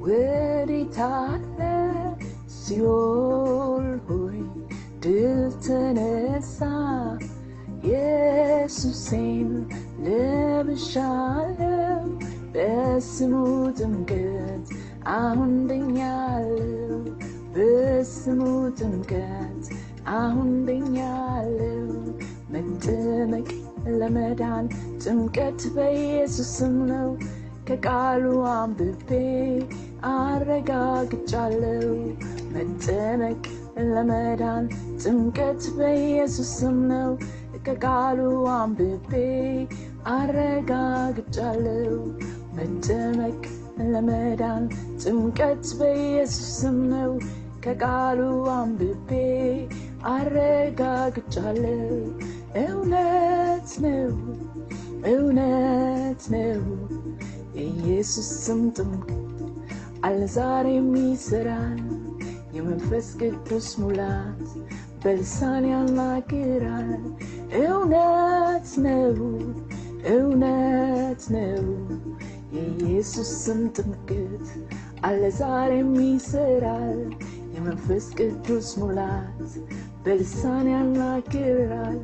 ወዴት አለ ሲኦል ሆይ ድል ተነሳ ኢየሱሴን ለብሻለሁ በስሙ ጥምቀት አሁን ድኛለሁ በስሙ ጥምቀት አሁን ድኛለሁ መጠመቅ ለመዳን ጥምቀት በኢየሱስ ስም ነው ከቃሉ አንብቤ አረጋግጫለሁ መጠመቅ ለመዳን ጥምቀት በኢየሱስ ስም ነው ከቃሉ አንብቤ አረጋግጫለሁ መጠመቅ ለመዳን ጥምቀት በኢየሱስ ስም ነው ከቃሉ አንብቤ አረጋግጫለሁ እውነት ነው ኢየሱስ ስም ጥምቀት አለ ዛሬም ይሰራል የመንፈስ ቅዱስ ሙላት በልሳን ያናግራል እውነት ነው የኢየሱስ ስም ጥምቀት አለ ዛሬም ይሰራል የመንፈስ ቅዱስ ሙላት በልሳን ያናግራል